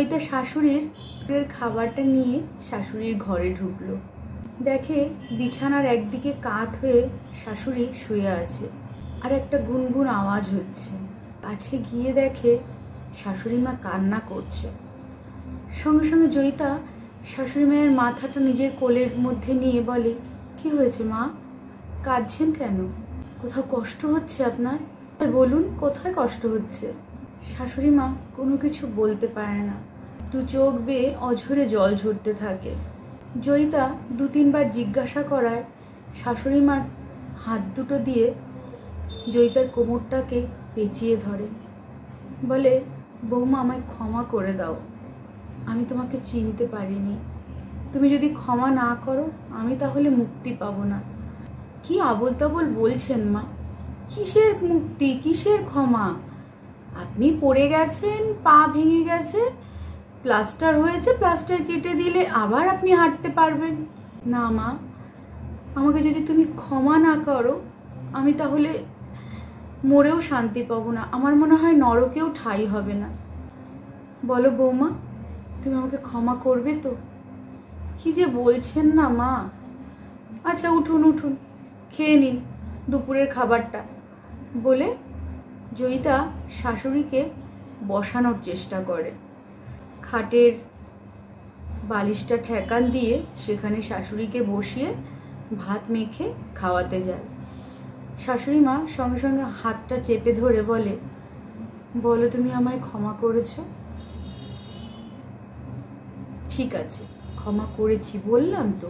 জয়িতা শাশুড়ির খাবারটা নিয়ে শাশুড়ির ঘরে ঢুকলো। দেখে বিছানার একদিকে কাত হয়ে শাশুড়ি শুয়ে আছে, আর একটা গুনগুন আওয়াজ হচ্ছে। কাছে গিয়ে দেখে শাশুড়ি মা কান্না করছে। সঙ্গে সঙ্গে জয়িতা শাশুড়ি মায়ের মাথাটা নিজের কোলের মধ্যে নিয়ে বলে, কি হয়েছে মা, কাঁদছেন কেন? কোথাও কষ্ট হচ্ছে আপনার? বলুন, কোথায় কষ্ট হচ্ছে? শাশুড়ি মা কোনো কিছু বলতে পারে না, দু চোখ বেয়ে অঝরে জল ঝরতে থাকে। জয়িতা 2-3 বার জিজ্ঞাসা করায় শাশুড়ি মা হাত দুটো দিয়ে জয়িতার কোমরটাকে পেঁচিয়ে ধরে, বলে, বৌমা আমায় ক্ষমা করে দাও, আমি তোমাকে চিনতে পারিনি। তুমি যদি ক্ষমা না করো আমি তাহলে মুক্তি পাবো না। কি আবোল তাবোল বলছেন মা? কিসের মুক্তি, কিসের ক্ষমা? আপনি পড়ে গেছেন, পা ভেঙে গেছে, প্লাস্টার হয়েছে, প্লাস্টার কেটে দিলে আবার আপনি হাঁটতে পারবেন। না মা, আমাকে যদি তুমি ক্ষমা না করো আমি তাহলে মরেও শান্তি পাবো না, আমার মনে হয় নরকেও ঠাঁই হবে না। বলো বৌমা, তুমি আমাকে ক্ষমা করবে তো? কি যে বলছেন না মা। আচ্ছা উঠুন উঠুন, খেয়ে নিন দুপুরের খাবারটা, বলে জয়িতা শাশুড়িকে বসানোর চেষ্টা করে। খাটের বালিশটা ঠেকান দিয়ে সেখানে শাশুড়িকে বসিয়ে ভাত মেখে খাওয়াতে যায়। শাশুড়ি মা সঙ্গে সঙ্গে হাতটা চেপে ধরে বলে, বলো তুমি আমায় ক্ষমা করেছো? ঠিক আছে, ক্ষমা করেছি বললাম তো।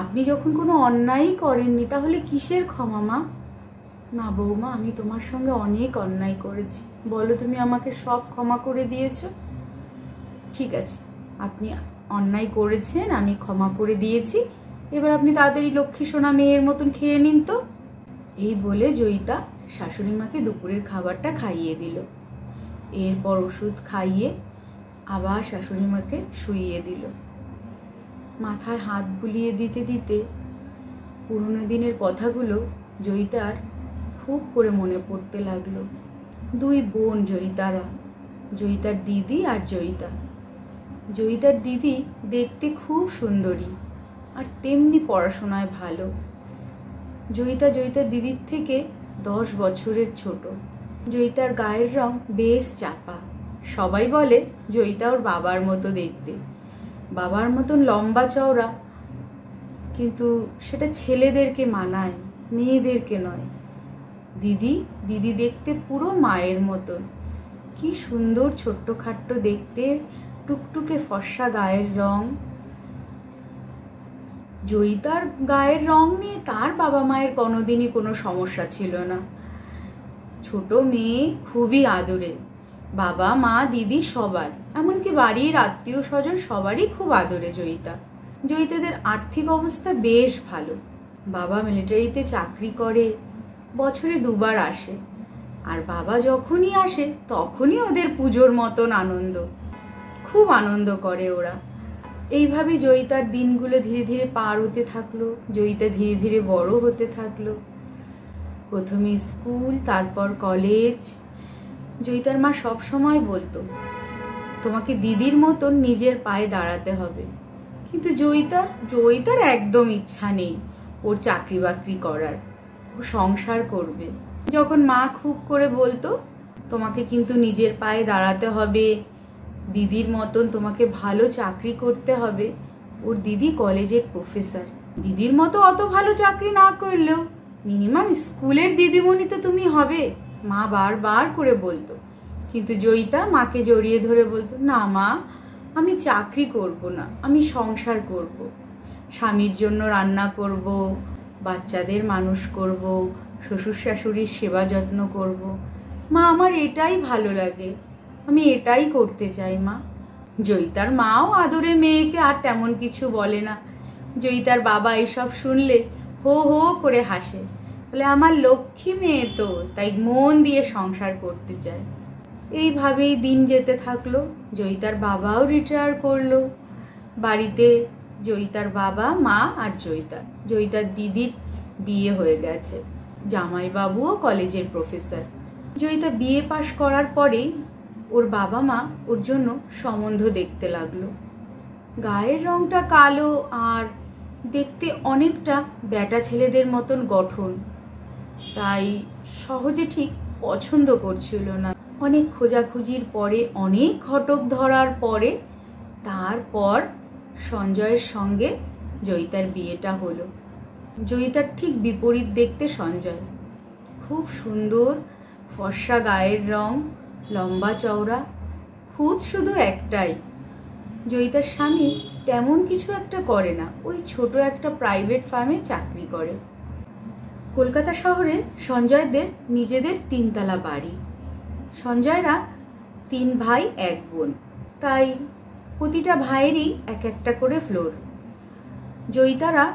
আপনি যখন কোনো অন্যায়ই করেননি তাহলে কিসের ক্ষমা মা? না বৌমা, আমি তোমার সঙ্গে অনেক অন্যায় করেছি, বলো তুমি আমাকে সব ক্ষমা করে দিয়েছো। ঠিক আছে, আপনি অন্যায় করেছেন, আমি ক্ষমা করে দিয়েছি, এবার আপনি তাড়াতাড়ি লক্ষ্মী সোনা মেয়ের মতন খেয়ে নিন তো। এই বলে জয়িতা শাশুড়ি মাকে দুপুরের খাবারটা খাইয়ে দিল। এরপর ওষুধ খাইয়ে আবার শাশুড়ি মাকে শুইয়ে দিল। মাথায় হাত বুলিয়ে দিতে দিতে পুরনো দিনের কথাগুলো জয়িতার খুব করে মনে পড়তে লাগলো। 2 বোন জয়িতারা, জয়িতার দিদি আর জয়িতা। জয়িতার দিদি দেখতে খুব সুন্দরী আর তেমনি পড়াশোনায় ভালো। জয়িতার দিদির থেকে 10 বছরের ছোট। জয়িতার গায়ের রং বেশ চাপা। সবাই বলে জয়িতা ওর বাবার মতো দেখতে, বাবার মতন লম্বা চওড়া, কিন্তু সেটা ছেলেদেরকে মানায়, মেয়েদেরকে নয়। দিদি দেখতে পুরো মায়ের মতন। কি সুন্দর ছোট্টখাট্ট দেখতে, টুকটুকে ফর্সা গায়ের রং। জয়িতার গায়ের রং নিয়ে তার বাবা মায়ের কোনোদিনই কোনো সমস্যা ছিল না। ছোট মেয়ে, খুবই আদরে, বাবা মা দিদি সবার, এমনকি বাড়ির আত্মীয় স্বজন সবারই খুব আদরে জয়িতাদের আর্থিক অবস্থা বেশ ভালো। বাবা মিলিটারিতে চাকরি করে, বছরে 2 বার আসে, আর বাবা যখনই আসে তখনই ওদের পুজোর মতন আনন্দ, খুব আনন্দ করে ওরা। এইভাবে জয়িতার দিনগুলো ধীরে ধীরে পার হতে থাকলো। জয়িতা ধীরে ধীরে বড় হতে থাকলো। প্রথমে স্কুল, তারপর কলেজ। জয়িতার মা সব সময় বলতো, তোমাকে দিদির মতন নিজের পায়ে দাঁড়াতে হবে। কিন্তু জয়িতার একদম ইচ্ছা নেই ওর চাকরি বাকরি করার, ও সংসার করবে। যখন মা খুব করে বলতো, তোমাকে কিন্তু নিজের পায়ে দাঁড়াতে হবে, দিদির মতন তোমাকে ভালো চাকরি করতে হবে। ওর দিদি কলেজের প্রফেসর, দিদির মতো অত ভালো চাকরি না করলেও মিনিমাম স্কুলের দিদিমণি তো তুমি হবে, মা বারবার করে বলতো। কিন্তু জয়িতা মাকে জড়িয়ে ধরে বলতো, না মা, আমি চাকরি করব না, আমি সংসার করব, স্বামীর জন্য রান্না করব, বাচ্চাদের মানুষ করব, শ্বশুর শাশুড়ির সেবা যত্ন করব। মা, আমার এটাই ভালো লাগে, আমি এটাই করতে চাই মা। জয়িতার মাও আদরে মেয়েকে আর তেমন কিছু বলে না। জয়িতার বাবা এইসব শুনলে হো হো করে হাসে, বলে, আমার লক্ষ্মী মেয়ে তো, তাই মন দিয়ে সংসার করতে চায়। এইভাবেই দিন যেতে থাকলো। জয়িতার বাবাও রিটায়ার করলো। বাড়িতে জয়িতার বাবা, মা আর জয়িতার দিদির বিয়ে হয়ে গেছে। জামাইবাবুও কলেজের প্রফেসর। জয়িতা বিয়ে পাশ করার পরেই ওর বাবা মা ওর জন্য সম্বন্ধ দেখতে লাগলো। গায়ের রংটা কালো আর দেখতে অনেকটা ব্যাটা ছেলেদের মতন গঠন, তাই সহজে ঠিক পছন্দ করছিল না। অনেক খোঁজাখুঁজির পরে, অনেক ঘটক ধরার পরে তারপর সঞ্জয়ের সঙ্গে জয়িতার বিয়েটা হলো। জয়িতার ঠিক বিপরীত দেখতে সঞ্জয়, খুব সুন্দর, ফর্সা গায়ের রং, লম্বা চওড়া, খুঁত শুধু একটাই, জয়িতার স্বামী তেমন কিছু একটা করে না, ওই ছোট একটা প্রাইভেট ফার্মে চাকরি করে। কলকাতা শহরে সঞ্জয়দের নিজেদের 3 তলা বাড়ি। সঞ্জয়রা 3 ভাই 1 বোন, তাই প্রতিটা ভাইয়েরই এক একটা করে ফ্লোর। জয়িতারা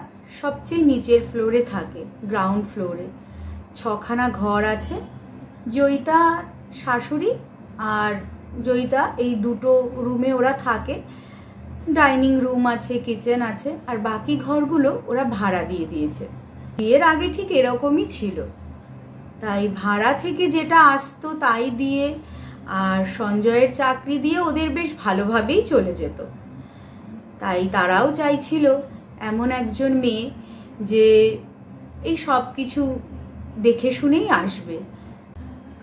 সবচেয়ে নিচের ফ্লোরে থাকে, গ্রাউন্ড ফ্লোরে। 6খানা ঘর আছে। জয়িতা শাশুড়ি আর জয়িতা এই দুটো রুমে ওরা থাকে। ডাইনিং রুম আছে, কিচেন আছে, আর বাকি ঘরগুলো ওরা ভাড়া দিয়ে দিয়েছে। বিয়ের আগে ঠিক এরকমই ছিল, তাই ভাড়া থেকে যেটা আসতো তাই দিয়ে আর সঞ্জয়ের চাকরি দিয়ে ওদের বেশ ভালোভাবেই চলে যেত। তাই তারাও চাইছিল এমন একজন মেয়ে যে এই সব কিছু দেখে শুনেই আসবে,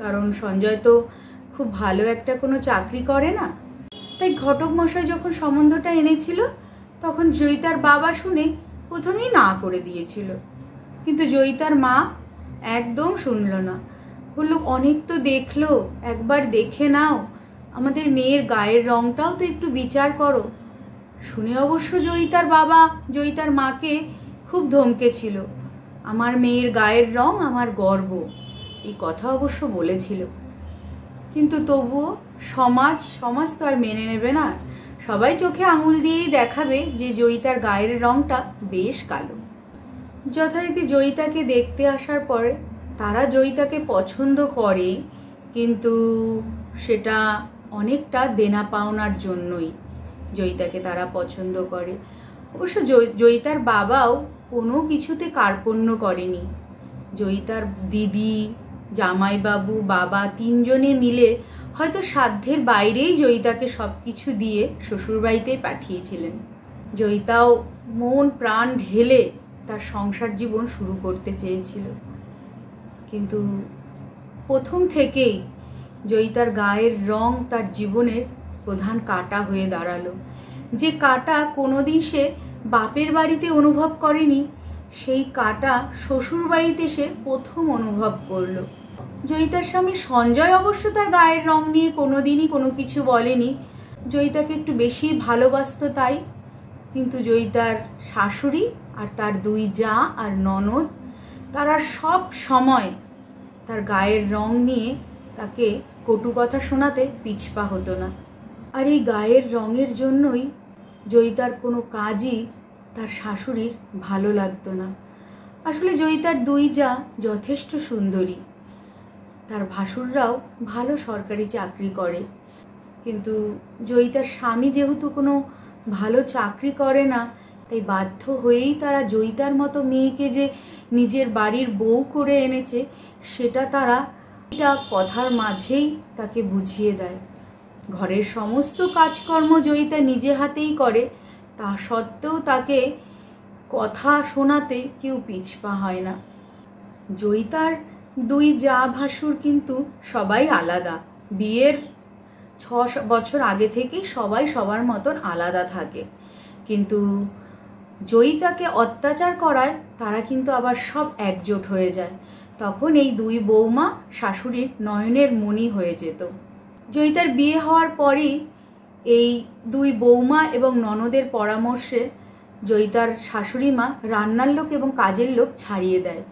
কারণ সঞ্জয় তো খুব ভালো একটা কোনো চাকরি করে না। তাই ঘটক মশাই যখন সম্বন্ধটা এনেছিল তখন জয়িতার বাবা শুনে প্রথমেই না করে দিয়েছিল, কিন্তু জয়িতার মা একদম শুনল না। বলল, অনেক তো দেখলো, একবার দেখে নাও, আমাদের মেয়ের গায়ের রংটাও তো একটু বিচার করো। শুনে অবশ্য জয়িতার বাবা জয়িতার মাকে খুব ধমকেছিল, আমার মেয়ের গায়ের রং আমার গর্ব, এই কথা অবশ্য বলেছিল। কিন্তু তবুও সমাজ তো আর মেনে নেবে না। সবাই চোখে আঙুল দিয়েই দেখাবে যে জয়িতার গায়ের রংটা বেশ কালো। যথারীতি জয়িতাকে দেখতে আসার পরে তারা জয়িতাকে পছন্দ করে, কিন্তু সেটা অনেকটা দেনা পাওনার জন্যই জয়িতাকে তারা পছন্দ করে। অবশ্য জয়িতার বাবাও কোনো কিছুতে কার্পণ্য করেনি। জয়িতার দিদি, জামাইবাবু, বাবা 3 জনে মিলে হয়তো সাধ্যের বাইরেই জয়িতাকে সব কিছু দিয়ে শ্বশুরবাড়িতে পাঠিয়েছিলেন। জয়িতাও মন প্রাণ ঢেলে তার সংসার জীবন শুরু করতে চেয়েছিল, কিন্তু প্রথম থেকেই জয়িতার গায়ের রং তার জীবনের প্রধান কাঁটা হয়ে দাঁড়ালো। যে কাঁটা কোনোদিন সে বাপের বাড়িতে অনুভব করেনি, সেই কাঁটা শ্বশুর বাড়িতে সে প্রথম অনুভব করলো। জয়িতার স্বামী সঞ্জয় অবশ্য তার গায়ের রং নিয়ে কোনোদিনই কোনো কিছু বলেনি, জয়িতাকে একটু বেশি ভালোবাসতো তাই। কিন্তু জয়িতার শাশুড়ি আর তার 2 জা আর ননদ, তারা সব সময় তার গায়ের রং নিয়ে তাকে কটু কথা শোনাতে পিছপা হতো না। আর এই গায়ের রঙের জন্যই জয়িতার কোনো কাজই তার শাশুড়ির ভালো লাগতো না। আসলে জয়িতার 2 জা যথেষ্ট সুন্দরী, তার ভাসুররাও ভালো সরকারি চাকরি করে, কিন্তু জয়িতার স্বামী যেহেতু কোনো ভালো চাকরি করে না, তাই বাধ্য হয়েই তারা জয়িতার মতো মেয়েকে যে নিজের বাড়ির বউ করে এনেছে সেটা তারা এটা কথার মাঝেই তাকে বুঝিয়ে দেয়। ঘরের সমস্ত কাজকর্ম জয়িতা নিজে হাতেই করে, তা সত্ত্বেও তাকে কথা শোনাতে কেউ পিছপা হয় না। জয়িতার 2 জা ভাসুর কিন্তু সবাই আলাদা। বিয়ের 6 বছর আগে থেকেই সবাই সবার মতন আলাদা থাকে, কিন্তু জয়িতাকে অত্যাচার করায় তারা কিন্তু আবার সব একজোট হয়ে যায়। তখন এই 2 বৌমা শাশুড়ির নয়নের মণি হয়ে যেত। জয়িতার বিয়ে হওয়ার পরেই এই 2 বৌমা এবং ননদের পরামর্শে জয়িতার শাশুড়ি মা রান্নার লোক এবং কাজের লোক ছাড়িয়ে দেয়।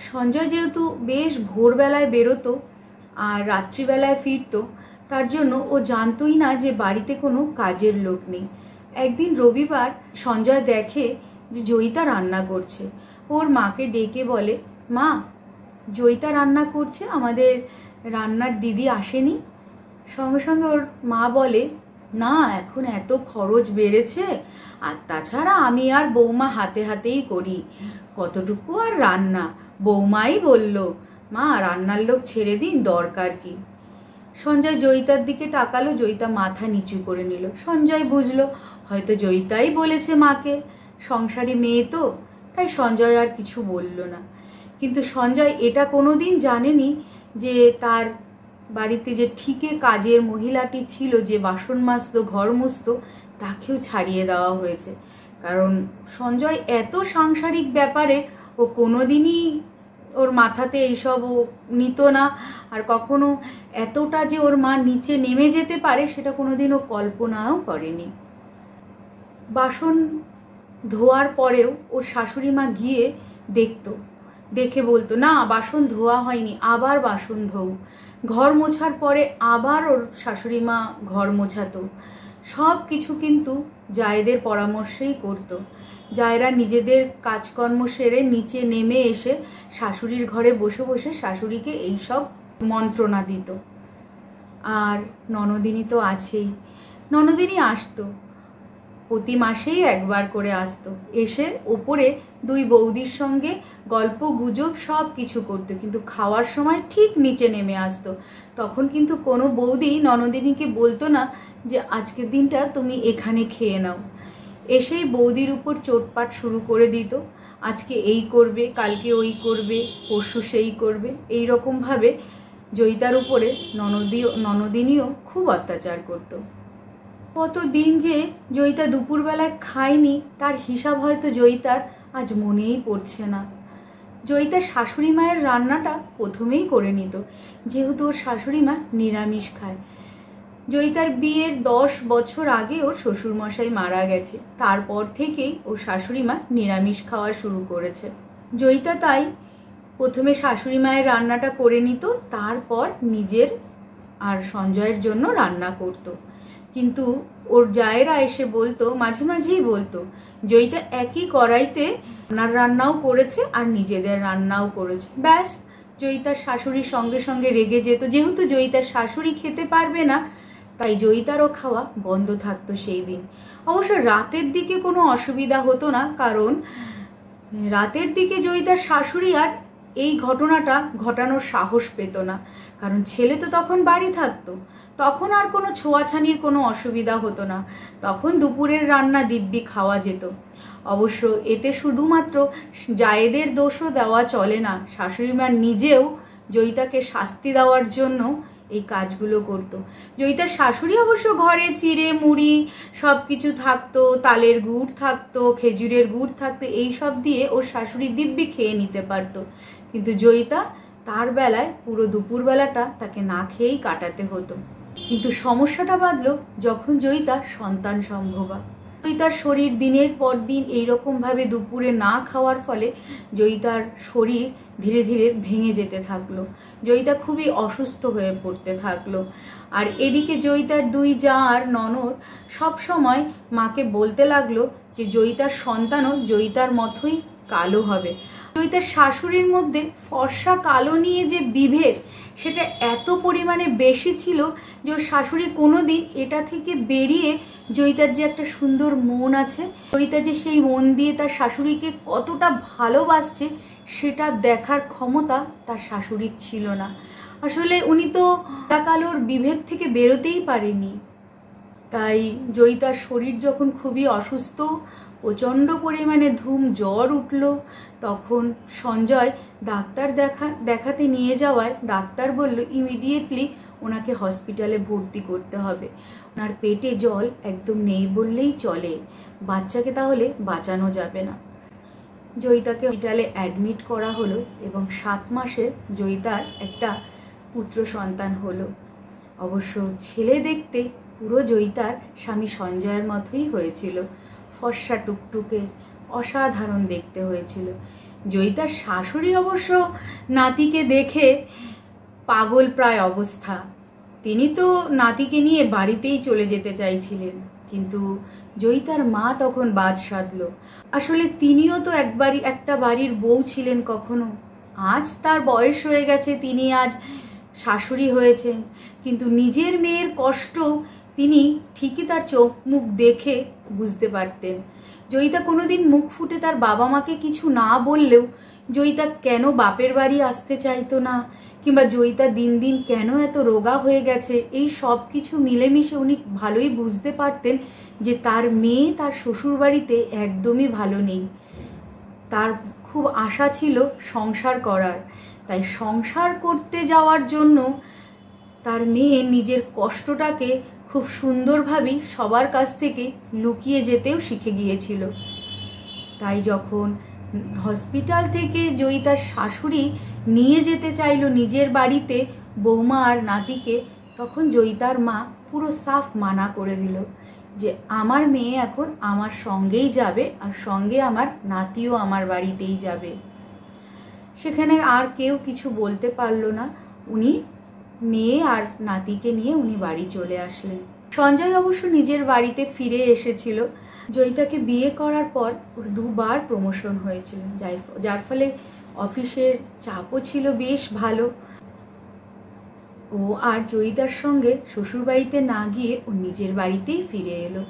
সঞ্জয় যেহেতু বেশ ভোরবেলায় বেরোতো আর রাত্রিবেলায় ফিরতো, তার জন্য ও জানতোই না যে বাড়িতে কোনো কাজের লোক নেই। একদিন রবিবার সঞ্জয় দেখে যে জয়িতা রান্না করছে। ওর মাকে ডেকে বলে, মা, জয়িতা রান্না করছে, আমাদের রান্নার দিদি আসেনি। সঙ্গে সঙ্গে ওর মা বলে, না, এখন এত খরচ বেড়েছে, আর তাছাড়া আমি আর বৌমা হাতে হাতেই করি, কতটুকু আর রান্না। বৌমাই বলল, মা, রান্নার লোক ছেড়ে দিন, দরকার কি। সঞ্জয় জয়িতার দিকে তাকালো, জয়িতা মাথা নিচু করে নিল। সঞ্জয় বুঝলো হয়তো জয়িতাই বলেছে মাকে, সংসারী মেয়ে তো, তাই সঞ্জয় আর কিছু বলল না। কিন্তু সঞ্জয় এটা কোনোদিন জানেনি যে তার বাড়িতে যে ঠিকে কাজের মহিলাটি ছিল, যে বাসন মাজতো, ঘর মুছতো, তাকেও ছাড়িয়ে দেওয়া হয়েছে। কারণ সঞ্জয় এত সাংসারিক ব্যাপারে ও কোনোদিনই ওর মাথাতে এইসব ও নিত না, আর কখনো এতটা যে ওর মা নিচে নেমে যেতে পারে সেটা কোনোদিন ও কল্পনাও করেনি। বাসন ধোয়ার পরেও ওর শাশুড়ি মা গিয়ে দেখতো, দেখে বলতো না বাসন ধোয়া হয়নি, আবার বাসন ধোও। ঘর মোছার পরে আবার ওর শাশুড়ি মা ঘর মোছাতো। সব কিছু কিন্তু জায়েদের পরামর্শেই করতো। জায়েরা নিজেদের কাজকর্ম সেরে নিচে নেমে এসে শাশুড়ির ঘরে বসে বসে শাশুড়িকে এইসব মন্ত্রণা দিত। আর ননদিনী তো আছেই, ননদিনী আসতো, প্রতি মাসেই একবার করে আসতো, এসে ওপরে দুই বৌদির সঙ্গে গল্প গুজব সব কিছু করতো, কিন্তু খাওয়ার সময় ঠিক নিচে নেমে আসতো। তখন কিন্তু কোনো বৌদি ননদিনীকে বলতো না যে আজকের দিনটা তুমি এখানে খেয়ে নাও। এসেই বৌদির উপর চোটপাট শুরু করে দিত, আজকে এই করবে, কালকে ওই করবে, পরশু সেই করবে। এই রকমভাবে জয়িতার উপরে ননদিনীও খুব অত্যাচার করত। কতদিন যে জয়িতা দুপুরবেলায় খায়নি তার হিসাব হয়তো জয়িতার আজ মনেই পড়ছে না। জয়িতার শাশুড়ি মায়ের রান্নাটা প্রথমেই করে নিত, যেহেতু ওর শাশুড়ি মা নিরামিষ খায়। জয়িতার বিয়ের 10 বছর আগে ওর শ্বশুরমশাই মারা গেছে, তারপর থেকেই ওর শাশুড়ি মা নিরামিষ খাওয়া শুরু করেছে। জয়িতা তাই প্রথমে শাশুড়ি মায়ের রান্নাটা করে নিত, তারপর নিজের আর সঞ্জয়ের জন্য রান্না করত। কিন্তু ওর জায়েরা এসে বলতো, মাঝে মাঝেই বলতো, জয়িতা একই কড়াইতে ওনার রান্নাও করেছে আর নিজেদের রান্নাও করেছে। ব্যাস, জয়িতার শাশুড়ির সঙ্গে সঙ্গে রেগে যেত। যেহেতু জয়িতার শাশুড়ি খেতে পারবে না, তাই জয়িতারও খাওয়া বন্ধ থাকতো সেই দিন। অবশ্য রাতের দিকে কোনো অসুবিধা হতো না, কারণ রাতের দিকে জয়িতার শাশুড়ি আর এই ঘটনাটা ঘটানোর সাহস পেত না, কারণ ছেলে তো তখন বাড়ি থাকতো, তখন আর কোনো ছোঁয়াছানির কোনো অসুবিধা হতো না, তখন দুপুরের রান্না দিব্যি খাওয়া যেত। অবশ্য এতে শুধুমাত্র জায়েদের দোষও দেওয়া চলে না, শাশুড়ি মা নিজেও জয়িতাকে শাস্তি দেওয়ার জন্য এই কাজগুলো করতো। জয়িতার শাশুড়ি অবশ্য ঘরে চিড়ে মুড়ি সব কিছু থাকতো, তালের গুড় থাকতো, খেজুরের গুড় থাকতো, এই সব দিয়ে ওর শাশুড়ি দিব্যি খেয়ে নিতে পারতো। কিন্তু জয়িতা, তার বেলায় পুরো দুপুরবেলাটা তাকে না খেয়েই কাটাতে হতো। কিন্তু সমস্যাটা বাঁধলো যখন জয়িতা সন্তান সম্ভবা। জয়িতার শরীর দিনের পর দিন এইরকমভাবে দুপুরে না খাওয়ার ফলে জয়িতার শরীর ধীরে ধীরে ভেঙে যেতে থাকলো। জয়িতা খুবই অসুস্থ হয়ে পড়তে থাকলো। আর এদিকে জয়িতার দুই জা আর ননদ সবসময় মাকে বলতে লাগলো যে জয়িতার সন্তানও জয়িতার মতোই কালো হবে। জয়িতার শাশুড়ির মধ্যে ফর্সা কালো নিয়ে যে বিভেদ, সেটা এত পরিমাণে বেশি ছিল যে ওর শাশুড়ি কোনোদিন এটা থেকে বেরিয়ে জয়িতার যে একটা সুন্দর মন আছে, জয়িতা যে সেই মন দিয়ে তার শাশুড়িকে কতটা ভালোবাসছে সেটা দেখার ক্ষমতা তার শাশুড়ির ছিল না। আসলে উনি তো কালোর বিভেদ থেকে বেরোতেই পারেনি। তাই জয়িতার শরীর যখন খুবই অসুস্থ, প্রচণ্ড পরিমাণে ধুম জ্বর উঠল, তখন সঞ্জয় ডাক্তার দেখাতে নিয়ে যাওয়ায় ডাক্তার বলল ইমিডিয়েটলি ওনাকে হসপিটালে ভর্তি করতে হবে, ওনার পেটে জল একদম নেই বললেই চলে, বাচ্চাকে তাহলে বাঁচানো যাবে না। জয়িতাকে হসপিটালে অ্যাডমিট করা হলো এবং 7 মাসে জয়িতার একটা পুত্র সন্তান হলো। অবশ্য ছেলে দেখতে পুরো জয়িতার স্বামী সঞ্জয়ের মতোই হয়েছিল, ফর্সা টুকটুকে, অসাধারণ দেখতে হয়েছিল। জয়িতার শাশুড়ি অবশ্য নাতিকে দেখে পাগল প্রায় অবস্থা, তিনি তো নাতিকে নিয়ে বাড়িতেই চলে যেতে চাইছিলেন, কিন্তু জয়িতার মা তখন বাদ সাধলো। আসলে তিনিও তো একটা বাড়ির বউ ছিলেন কখনো, আজ তার বয়স হয়ে গেছে, তিনি আজ শাশুড়ি হয়েছেন, কিন্তু নিজের মেয়ের কষ্ট তিনি ঠিকই তার চোখ মুখ দেখে বুঝতে পারতেন। জয়িতা কোনোদিন মুখ ফুটে তার বাবা মাকে কিছু না বললেও জয়িতা কেন বাপের বাড়ি আসতে চাইতো না, কিংবা জয়িতা দিন দিন কেন এত রোগা হয়ে গেছে, এই সব কিছু মিলেমিশে উনি ভালোই বুঝতে পারতেন যে তার মেয়ে তার শ্বশুর বাড়িতে একদমই ভালো নেই। তার খুব আশা ছিল সংসার করার, তাই সংসার করতে যাওয়ার জন্য তার মেয়ে নিজের কষ্টটাকে খুব সুন্দরভাবেই সবার কাছ থেকে লুকিয়ে যেতেও শিখে গিয়েছিল। তাই যখন হসপিটাল থেকে জয়িতার শাশুড়ি নিয়ে যেতে চাইলো নিজের বাড়িতে বৌমা আর নাতিকে, তখন জয়িতার মা পুরো সাফ মানা করে দিল যে আমার মেয়ে এখন আমার সঙ্গেই যাবে, আর সঙ্গে আমার নাতিও আমার বাড়িতেই যাবে। সেখানে আর কেউ কিছু বলতে পারলো না। উনি মেয়ে আর নাতিকে নিয়ে উনি বাড়ি চলে আসলেন। সঞ্জয় অবশ্য নিজের বাড়িতে ফিরে এসেছিল। জয়িতাকে বিয়ে করার পর ওর 2 বার প্রমোশন হয়েছিল, যার ফলে অফিসের চাপও ছিল বেশ ভালো। ও আর জয়িতার সঙ্গে শ্বশুর বাড়িতে না গিয়ে ও নিজের বাড়িতেই ফিরে এলো।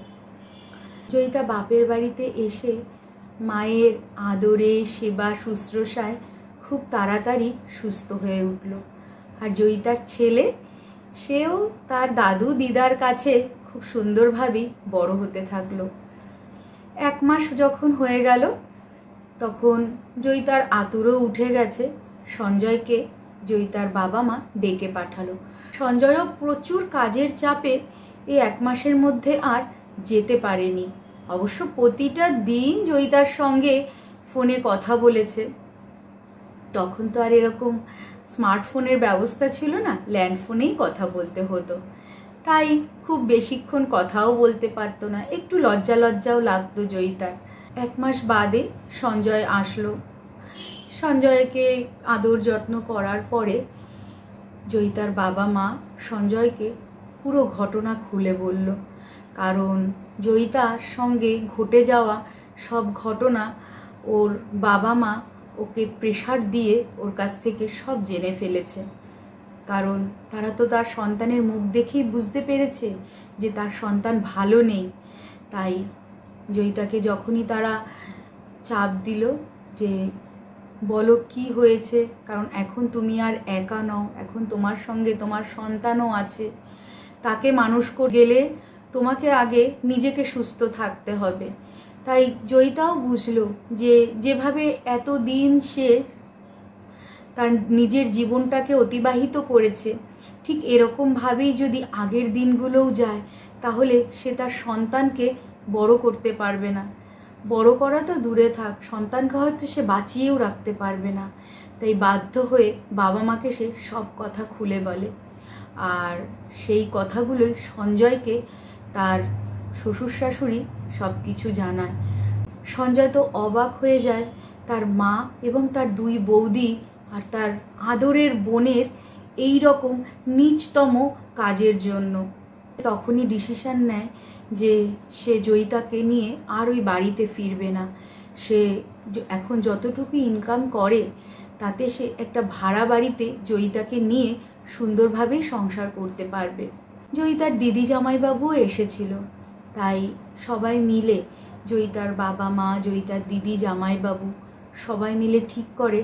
জয়িতা বাপের বাড়িতে এসে মায়ের আদরে সেবা শুশ্রূষায় খুব তাড়াতাড়ি সুস্থ হয়ে উঠল। আর জয়িতার ছেলে, সেও তার দাদু দিদার কাছে খুব সুন্দরভাবেই বড় হতে থাকলো। 1 মাস যখন হয়ে গেল তখন জয়িতার আতুরও উঠে গেছে। সঞ্জয়কে জয়িতার বাবা মা ডেকে পাঠালো। সঞ্জয়ও প্রচুর কাজের চাপে এই 1 মাসের মধ্যে আর যেতে পারেনি। অবশ্য প্রতিটা দিন জয়িতার সঙ্গে ফোনে কথা বলেছে। তখন তো আর এরকম স্মার্টফোনের ব্যবস্থা ছিল না, ল্যান্ডফোনেই কথা বলতে হতো, তাই খুব বেশিক্ষণ কথাও বলতে পারতো না, একটু লজ্জাও লাগতো জয়িতার। 1 মাস বাদে সঞ্জয় আসলো। সঞ্জয়কে আদর যত্ন করার পরে জয়িতার বাবা মা সঞ্জয়কে পুরো ঘটনা খুলে বলল, কারণ জয়িতার সঙ্গে ঘটে যাওয়া সব ঘটনা ওর বাবা মা ওকে প্রেশার দিয়ে ওর কাছ থেকে সব জেনে ফেলেছে। কারণ তারা তো তার সন্তানের মুখ দেখেই বুঝতে পেরেছে যে তার সন্তান ভালো নেই। তাই জয়িতাকে যখনই তারা চাপ দিল যে বলো কি হয়েছে, কারণ এখন তুমি আর একা নও, এখন তোমার সঙ্গে তোমার সন্তানও আছে, তাকে মানুষ করে গেলে তোমাকে আগে নিজেকে সুস্থ থাকতে হবে। তাই জয়িতাও বুঝলো যে যেভাবে এতদিন সে তার নিজের জীবনটাকে অতিবাহিত করেছে, ঠিক এরকমভাবেই যদি আগের দিনগুলোও যায় তাহলে সে তার সন্তানকে বড় করতে পারবে না। বড় করা তো দূরে থাক, সন্তানকে হয়তো সে বাঁচিয়েও রাখতে পারবে না। তাই বাধ্য হয়ে বাবা মাকে সে সব কথা খুলে বলে। আর সেই কথাগুলোই সঞ্জয়কে তার শ্বশুর শাশুড়ি সব কিছু জানায়। সঞ্জয় তো অবাক হয়ে যায় তার মা এবং তার 2 বৌদি আর তার আদরের বোনের এই রকম নীচতম কাজের জন্য। তখনই ডিসিশন নেয় যে সে জয়িতাকে নিয়ে আর ওই বাড়িতে ফিরবে না। সে এখন যতটুকু ইনকাম করে তাতে সে একটা ভাড়া বাড়িতে জয়িতাকে নিয়ে সুন্দরভাবেই সংসার করতে পারবে। জয়িতার দিদি জামাইবাবুও এসেছিল, তাই সবাই মিলে জয়িতার বাবা মা, জয়িতার দিদি জামাইবাবু সবাই মিলে ঠিক করে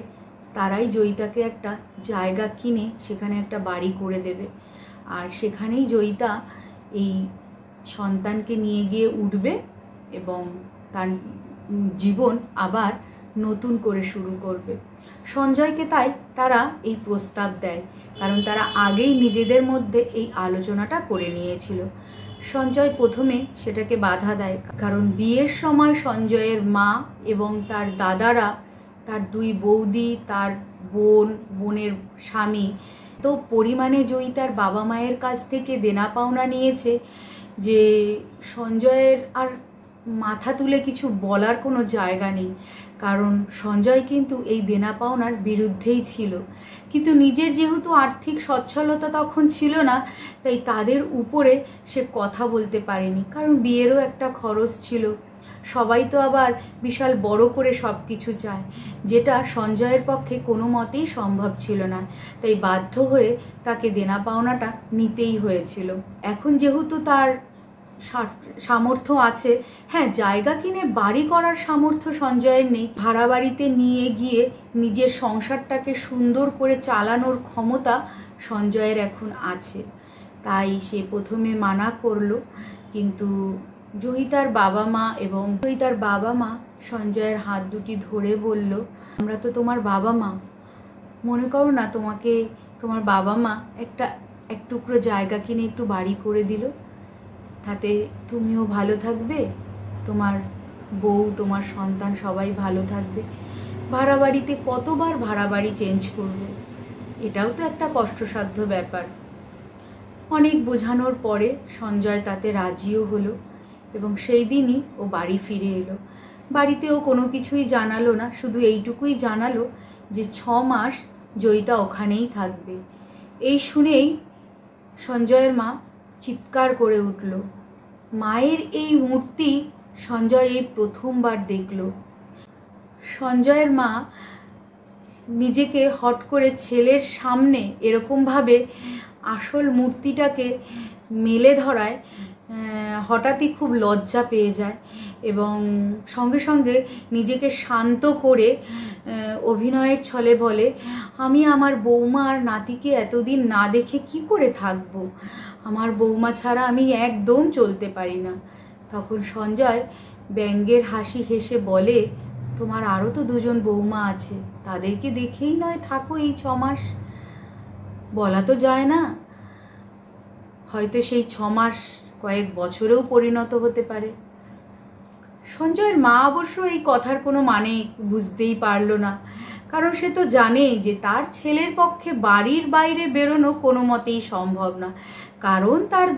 তারাই জয়িতাকে একটা জায়গা কিনে সেখানে একটা বাড়ি করে দেবে। আর সেখানেই জয়িতা এই সন্তানকে নিয়ে গিয়ে উঠবে এবং তার জীবন আবার নতুন করে শুরু করবে। সঞ্জয়কে তাই তারা এই প্রস্তাব দেয়, কারণ তারা আগেই নিজেদের মধ্যে এই আলোচনাটা করে নিয়েছিল। সঞ্জয় প্রথমে সেটাকে বাধা দেয়, কারণ বিয়ের সময় সঞ্জয়ের মা এবং তার দাদারা, তার 2 বৌদি, তার বোনের স্বামী তো পরিমাণে জয়িতার বাবা মায়ের কাছ থেকে দেনা পাওনা নিয়েছে যে সঞ্জয়ের আর মাথা তুলে কিছু বলার কোনো জায়গা নেই। কারণ সঞ্জয় কিন্তু এই দেনা পাওনার বিরুদ্ধেই ছিল, কিন্তু নিজের যেহেতু আর্থিক সচ্ছলতা তখন ছিল না, তাই তাদের উপরে সে কথা বলতে পারেনি। কারণ বিয়েরও একটা খরচ ছিল, সবাই তো আবার বিশাল বড় করে সব কিছু চায়, যেটা সঞ্জয়ের পক্ষে কোনো মতেই সম্ভব ছিল না। তাই বাধ্য হয়ে তাকে দেনা পাওনাটা নিতেই হয়েছিল। এখন যেহেতু তার সামর্থ্য আছে, হ্যাঁ জায়গা কিনে বাড়ি করার সামর্থ্য সঞ্জয়ের নেই, ভাড়া বাড়িতে নিয়ে গিয়ে নিজের সংসারটাকে সুন্দর করে চালানোর ক্ষমতা সঞ্জয়ের এখন আছে। তাই সে প্রথমে মানা করলো, কিন্তু জয়িতার বাবা মা সঞ্জয়ের হাত দুটি ধরে বলল, আমরা তো তোমার বাবা মা, মনে করো না তোমাকে তোমার বাবা মা এক টুকরো জায়গা কিনে একটু বাড়ি করে দিল, তাতে তুমিও ভালো থাকবে, তোমার বউ তোমার সন্তান সবাই ভালো থাকবে। ভাড়া বাড়িতে কতবার ভাড়া বাড়ি চেঞ্জ করবে, এটাও তো একটা কষ্টসাধ্য ব্যাপার। অনেক বোঝানোর পরে সঞ্জয় তাতে রাজিও হলো এবং সেই দিনই ও বাড়ি ফিরে এলো। বাড়িতেও কোনো কিছুই জানালো না, শুধু এইটুকুই জানালো যে 6 মাস জয়িতা ওখানেই থাকবে। এই শুনেই সঞ্জয়ের মা চিৎকার করে উঠল। মায়ের এই মূর্তি সঞ্জয় এই প্রথমবার দেখল। সঞ্জয়ের মা নিজেকে হট করে ছেলের সামনে এরকমভাবে আসল মূর্তিটাকে মেলে ধরায় হঠাৎই খুব লজ্জা পেয়ে যায় এবং সঙ্গে সঙ্গে নিজেকে শান্ত করে অভিনয়ের ছলে বলে, আমি আমার বৌমা আর নাতিকে এতদিন না দেখে কি করে থাকবো, আমার বৌমা ছাড়া আমি একদম চলতে পারি না। তখন সঞ্জয় ব্যঙ্গের হাসি হেসে বলে, তোমার আরও তো 2 জন বৌমা আছে, তাদেরকে দেখেই নয় থাকো এই 6 মাস। বলা তো যায় না, হয়তো সেই 6 মাস কয়েক বছরেও পরিণত হতে পারে। সঞ্জয়ের মা অবশ্য এই কথার কোনো মানে বুঝতেই পারল না, কারণ সে তো জানেই যে তার ছেলের পক্ষে বাড়ির বাইরে বেরোনো কোনো মতেই সম্ভব না, কারণ তার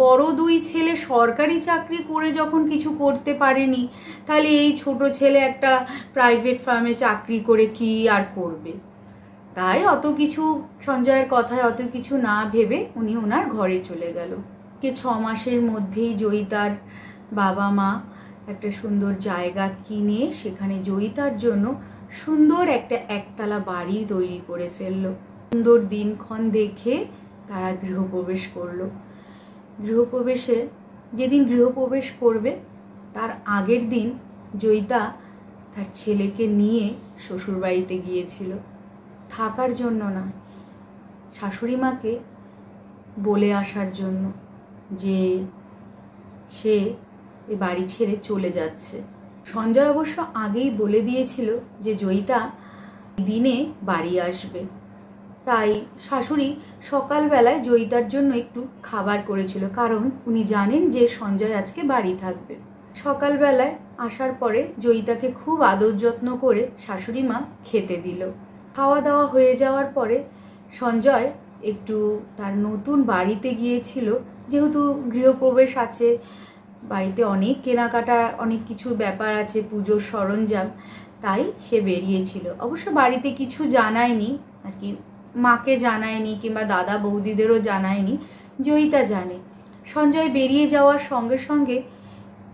বড় 2 ছেলে সরকারি চাকরি করে যখন কিছু করতে পারেনি, তাহলে এই ছোট ছেলে একটা প্রাইভেট ফার্মে চাকরি করে কি আর করবে। তাই সঞ্জয়ের কথায় অত কিছু না ভেবে উনি ওনার ঘরে চলে গেল। 6 মাসের মধ্যেই জয়িতার বাবা মা একটা সুন্দর জায়গা কিনে সেখানে জয়িতার জন্য সুন্দর একটা একতলা বাড়ি তৈরি করে ফেললো। সুন্দর দিনক্ষণ দেখে তারা গৃহপ্রবেশ করলো। যেদিন গৃহপ্রবেশ করবে তার আগের দিন জয়িতা তার ছেলেকে নিয়ে শ্বশুরবাড়িতে গিয়েছিল, থাকার জন্য না, শাশুড়ি মাকে বলে আসার জন্য যে সে এই বাড়ি ছেড়ে চলে যাচ্ছে। সঞ্জয় অবশ্য আগেই বলে দিয়েছিল যে জয়িতা দিনে বাড়ি আসবে, তাই শাশুড়ি সকালবেলায় জয়িতার জন্য একটু খাবার করেছিল, কারণ উনি জানেন যে সঞ্জয় আজকে বাড়ি থাকবে। সকালবেলায় আসার পরে জয়িতাকে খুব আদর যত্ন করে শাশুড়ি মা খেতে দিল। খাওয়া দাওয়া হয়ে যাওয়ার পরে সঞ্জয় একটু তার নতুন বাড়িতে গিয়েছিল, যেহেতু গৃহপ্রবেশ আছে, বাড়িতে অনেক কেনাকাটা অনেক কিছু ব্যাপার আছে, পুজোর সরঞ্জাম, তাই সে বেরিয়েছিল। অবশ্য বাড়িতে কিছু জানায়নি আর কি, মাকে জানায়নি কিংবা দাদা বৌদিদেরও জানায়নি, জয়িতা জানে। সঞ্জয় বেরিয়ে যাওয়ার সঙ্গে সঙ্গে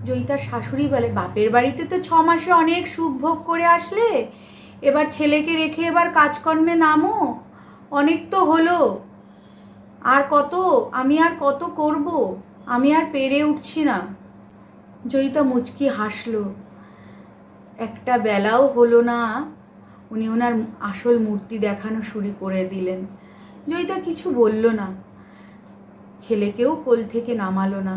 জয়িতার শাশুড়ি বলে, বাপের বাড়িতে তো 6 মাসে অনেক সুখ ভোগ করে আসলে, এবার ছেলেকে রেখে এবার কাজকর্মে নামো, অনেক তো হলো, আমি আর কত করব, আমি আর পেরে উঠছি না। জয়িতা মুচকি হাসলো। একটা বেলাও হলো না উনি ওনার আসল মূর্তি দেখানো শুরু করে দিলেন। জয়িতা কিছু বলল না, ছেলেকেও কোল থেকে নামালো না,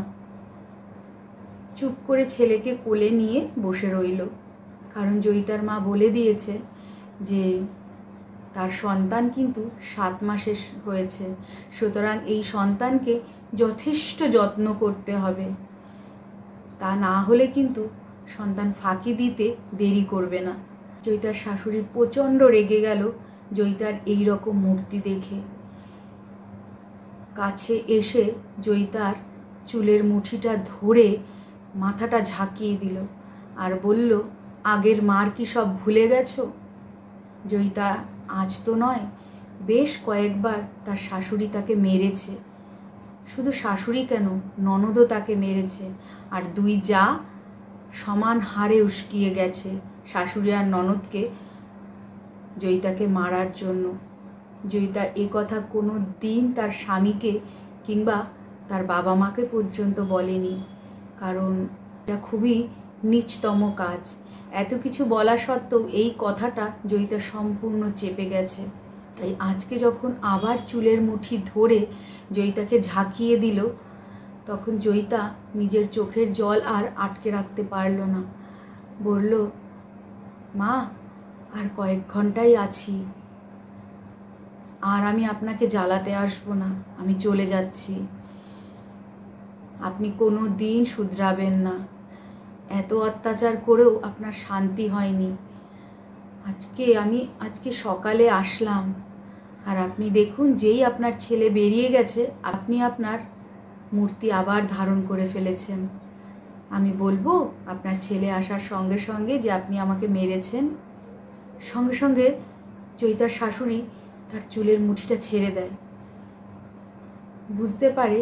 চুপ করে ছেলেকে কোলে নিয়ে বসে রইল। কারণ জয়িতার মা বলে দিয়েছে যে তার সন্তান কিন্তু 7 মাসের হয়েছে, সুতরাং এই সন্তানকে যথেষ্ট যত্ন করতে হবে, তা না হলে কিন্তু সন্তান ফাঁকি দিতে দেরি করবে না। জয়িতার শাশুড়ি প্রচণ্ড রেগে গেল জয়িতার এই রকম মূর্তি দেখে। কাছে এসে জয়িতার চুলের মুঠিটা ধরে মাথাটা ঝাঁকিয়ে দিল আর বলল, আগের মার কি সব ভুলে গেছো? জয়িতা আজ তো নয়, বেশ কয়েকবার তার শাশুড়ি তাকে মেরেছে। শুধু শাশুড়ি কেন, ননদও তাকে মেরেছে, আর 2 জা সমান হারে উস্কিয়ে গেছে শাশুড়ি আর ননদকে জয়িতাকে মারার জন্য। জয়িতা এ কথা কোনো দিন তার স্বামীকে কিংবা তার বাবা মাকে পর্যন্ত বলেনি, কারণ এটা খুবই নীচতম কাজ। এত কিছু বলা সত্ত্বেও এই কথাটা জয়িতা সম্পূর্ণ চেপে গেছে। তাই আজকে যখন আবার চুলের মুঠি ধরে জয়িতাকে ঝাঁকিয়ে দিল, তখন জয়িতা নিজের চোখের জল আর আটকে রাখতে পারল না। বলল, মা, আর কয়েক ঘন্টাই আছি, আর আমি আপনাকে জ্বালাতে আসবো না, আমি চলে যাচ্ছি। আপনি কোনো দিন শুধরাবেন না, এত অত্যাচার করেও আপনার শান্তি হয়নি। আজকে সকালে আসলাম, আর আপনি দেখুন, যেই আপনার ছেলে বেরিয়ে গেছে আপনি আপনার মূর্তি আবার ধারণ করে ফেলেছেন। আমি বলবো আপনার ছেলে আসার সঙ্গে সঙ্গে যে আপনি আমাকে মেরেছেন। সঙ্গে সঙ্গে জয়িতার শাশুড়ি তার চুলের মুঠিটা ছেড়ে দেয়। বুঝতে পারে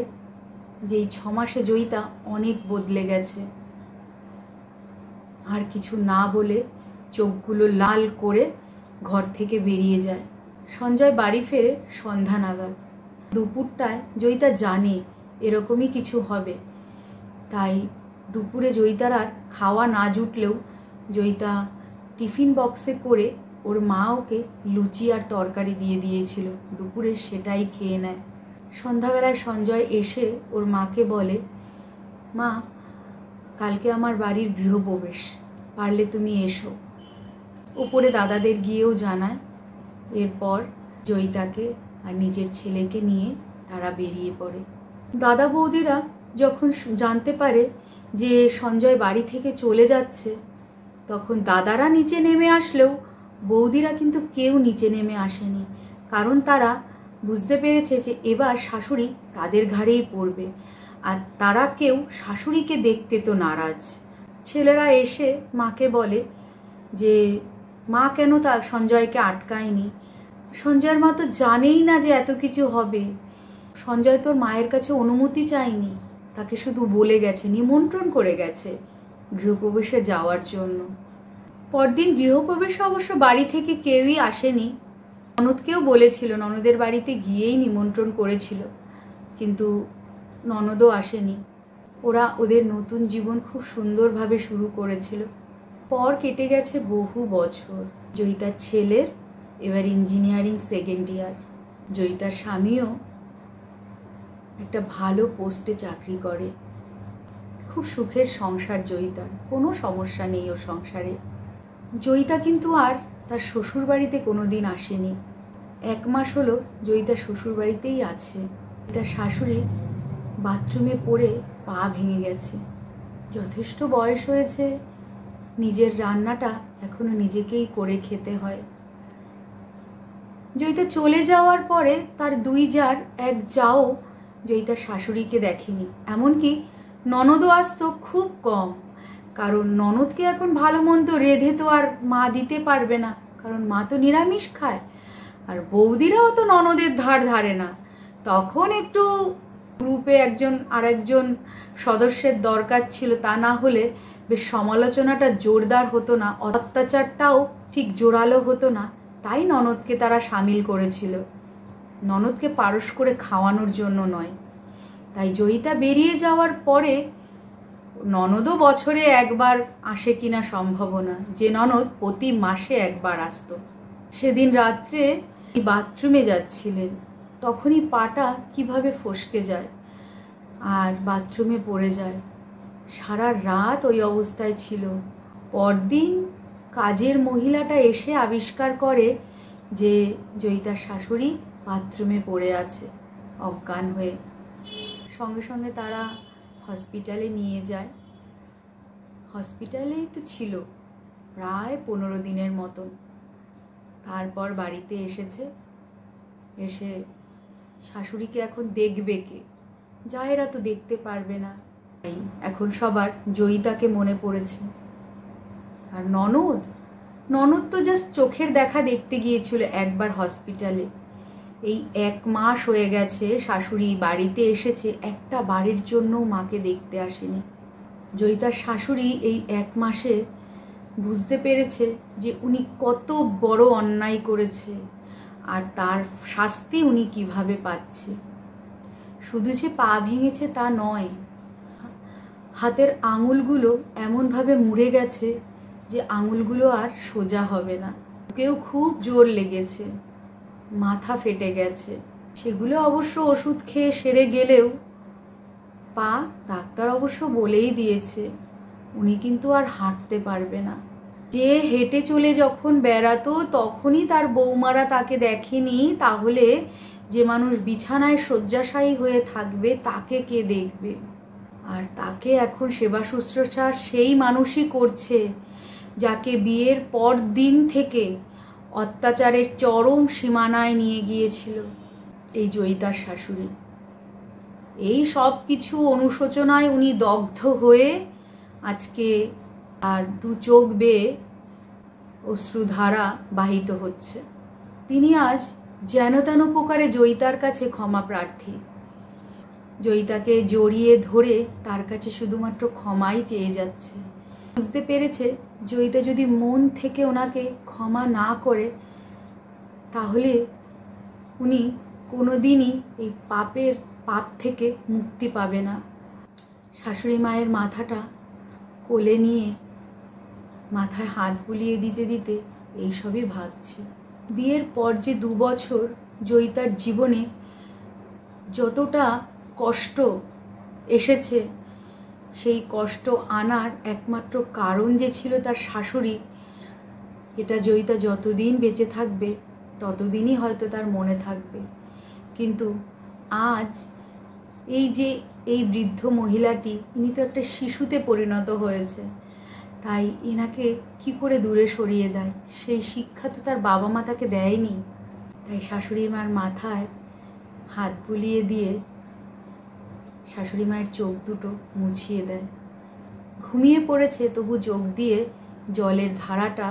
যে এই 6 মাসে জয়িতা অনেক বদলে গেছে। আর কিছু না বলে চোখগুলো লাল করে ঘর থেকে বেরিয়ে যায়। সঞ্জয় বাড়ি ফেরে সন্ধ্যা নাগাদ। দুপুরটায় জয়িতা জানে এরকমই কিছু হবে, তাই দুপুরে জয়িতার আর খাওয়া না জুটলেও জয়িতা টিফিন বক্সে করে ওর মা ওকে লুচি আর তরকারি দিয়ে দিয়েছিল, দুপুরে সেটাই খেয়ে নেয়। সন্ধ্যাবেলায় সঞ্জয় এসে ওর মাকে বলে, মা, কালকে আমার বাড়ির গৃহপ্রবেশ, পারলে তুমি এসো। উপরে দাদাদের গিয়েও জানায়। এরপর জয়িতাকে আর নিজের ছেলেকে নিয়ে তারা বেরিয়ে পড়ে। দাদা বৌদিরা যখন জানতে পারে যে সঞ্জয় বাড়ি থেকে চলে যাচ্ছে, তখন দাদারা নিচে নেমে আসলেও বৌদিরা কিন্তু কেউ নিচে নেমে আসেনি, কারণ তারা বুঝতে পেরেছে যে এবার শাশুড়ি তাদের ঘাড়েই পড়বে, আর তারা কেউ শাশুড়িকে দেখতে তো নারাজ। ছেলেরা এসে মাকে বলে যে মা কেন তা সঞ্জয়কে আটকায়নি। সঞ্জয়ের মা তো জানেই না যে এত কিছু হবে। সঞ্জয় তোর মায়ের কাছে অনুমতি চায়নি, তাকে শুধু বলে গেছে, নিমন্ত্রণ করে গেছে গৃহপ্রবেশে যাওয়ার জন্য। পরদিন গৃহপ্রবেশে অবশ্য বাড়ি থেকে কেউই আসেনি। ননদকেও বলেছিল, ননদের বাড়িতে গিয়েই নিমন্ত্রণ করেছিল, কিন্তু ননদও আসেনি। ওরা ওদের নতুন জীবন খুব সুন্দরভাবে শুরু করেছিল। পর কেটে গেছে বহু বছর। জয়িতার ছেলের এবার ইঞ্জিনিয়ারিং 2nd ইয়ার। জয়িতার স্বামীও একটা ভালো পোস্টে চাকরি করে। খুব সুখের সংসার জয়িতার, কোনো সমস্যা নেই ওর সংসারে। জয়িতা কিন্তু আর তার শ্বশুর বাড়িতে কোনোদিন আসেনি। 1 মাস হলো জয়িতা শ্বশুর বাড়িতেই আছে। তার শাশুড়ি বাথরুমে পড়ে পা ভেঙে গেছে। যথেষ্ট বয়স হয়েছে, নিজের রান্নাটা এখনো নিজেকেই করে খেতে হয়। জয়িতা চলে যাওয়ার পরে তার 2 জার 1 জাও জয়িতার শাশুড়িকে দেখেনি। এমনকি ননদও আসতো খুব কম, কারণ ননদকে এখন ভালো মন্দ রেঁধে তো আর মা দিতে পারবে না, কারণ মা তো নিরামিষ খায়। আর বৌদিরাও তো ননদের ধার ধারে না। তখন একটু গ্রুপে আরেকজন সদস্যের দরকার ছিল, তা না হলে বেশ সমালোচনাটা জোরদার হতো না, অত্যাচারটাও ঠিক জোরালো হতো না। তাই ননদকে তারা সামিল করেছিল, ননদকে পারস করে খাওয়ানোর জন্য নয়। তাই জয়িতা বেরিয়ে যাওয়ার পরে ননদও বছরে 1 বার আসে কিনা সম্ভাবনা, যে ননদ প্রতি মাসে 1 বার আসতো। সেদিন রাত্রে বাথরুমে যাচ্ছিলেন, তখনই পাটা কিভাবে ফসকে যায় আর বাথরুমে পড়ে যায়। সারা রাত ওই অবস্থায় ছিল। পরদিন কাজের মহিলাটা এসে আবিষ্কার করে যে জয়িতার শাশুড়ি বাথরুমে পড়ে আছে অজ্ঞান হয়ে। সঙ্গে সঙ্গে তারা হসপিটালে নিয়ে যায়। হসপিটালেই তো ছিল প্রায় 15 দিনের মতন। তারপর বাড়িতে এসেছে। এসে শাশুড়িকে এখন দেখবে কে? জায়েরা তো দেখতে পারবে না। তাই এখন সবার জয়িতাকে মনে পড়েছে। আর ননদ তো জাস্ট চোখের দেখা দেখতে গিয়েছিল 1 বার হসপিটালে। এই 1 মাস হয়ে গেছে শাশুড়ি বাড়িতে এসেছে, একটা বাড়ির জন্য মাকে দেখতে আসেনি। জয়িতার শাশুড়ি এই 1 মাসে বুঝতে পেরেছে যে উনি কত বড় অন্যায় করেছে আর তার শাস্তি উনি কিভাবে পাচ্ছে। শুধু যে পা ভেঙেছে তা নয়, হাতের আঙুলগুলো এমনভাবে মুড়ে গেছে যে আঙুলগুলো আর সোজা হবে না। বুকেও খুব জোর লেগেছে, মাথা ফেটে গেছে। সেগুলো অবশ্য ওষুধ খেয়ে সেরে গেলেও পা ডাক্তার অবশ্য বলেই দিয়েছে উনি কিন্তু আর হাঁটতে পারবে না। যে হেঁটে চলে যখন বেড়াতো তখনই তার বৌমারা তাকে দেখেনি, তাহলে যে মানুষ বিছানায় শয্যাশায়ী হয়ে থাকবে তাকে কে দেখবে? আর তাকে এখন সেবা শুশ্রূষা সেই মানুষই করছে যাকে বিয়ের পর দিন থেকে অত্যাচারের চরম সীমানায় নিয়ে গিয়েছিল এই জয়িতার শাশুড়ি। এই সব কিছু অনুশোচনায় উনি দগ্ধ হয়ে আজকে আর দু চোখ বেয়ে অশ্রুধারা বাহিত হচ্ছে। তিনি আজ যেন তেন প্রকারে জয়িতার কাছে ক্ষমা প্রার্থী। জয়িতাকে জড়িয়ে ধরে তার কাছে শুধুমাত্র ক্ষমাই চেয়ে যাচ্ছে। বুঝতে পেরেছে জয়িতা যদি মন থেকে ওনাকে ক্ষমা না করে তাহলে উনি কোনোদিনই এই পাপ থেকে মুক্তি পাবে না। শাশুড়ি মায়ের মাথাটা কোলে নিয়ে মাথায় হাত বুলিয়ে দিতে দিতে এইসবই ভাবছি। বিয়ের পর যে 2 বছর জয়িতার জীবনে যতটা কষ্ট এসেছে, সেই কষ্ট আনার একমাত্র কারণ যে ছিল তার শাশুড়ি, এটা জয়িতা যতদিন বেঁচে থাকবে ততদিনই হয়তো তার মনে থাকবে। কিন্তু আজ এই বৃদ্ধ মহিলাটি, ইনি তো একটা শিশুতে পরিণত হয়েছে, তাই এনাকে কি করে দূরে সরিয়ে দেয় সেই শিক্ষা তো তার বাবা মা তাকে দেয়নি। তাই শাশুড়ি মার মাথায় হাত বুলিয়ে দিয়ে শাশুড়ি মায়ের চোখ দুটো মুছিয়ে দেয়। ঘুমিয়ে পড়েছে তবু চোখ দিয়ে জলের ধারাটা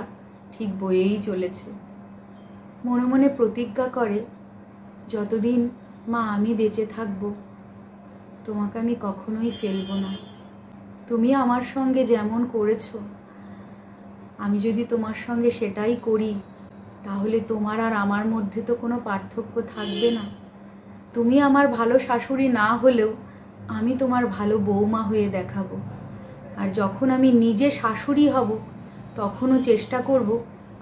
ঠিক বয়েই চলেছে। মনে মনে প্রতিজ্ঞা করে, যতদিন মা আমি বেঁচে থাকবো তোমাকে আমি কখনোই ফেলবো না। তুমি আমার সঙ্গে যেমন করেছো আমি যদি তোমার সঙ্গে সেটাই করি তাহলে তোমার আর আমার মধ্যে তো কোনো পার্থক্য থাকবে না। তুমি আমার ভালো শাশুড়ি না হলেও আমি তোমার ভালো বৌমা হয়ে দেখাবো। আর যখন আমি নিজে শাশুড়ি হব তখনও চেষ্টা করব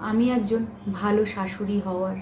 আমি একজন ভালো শাশুড়ি হওয়ার।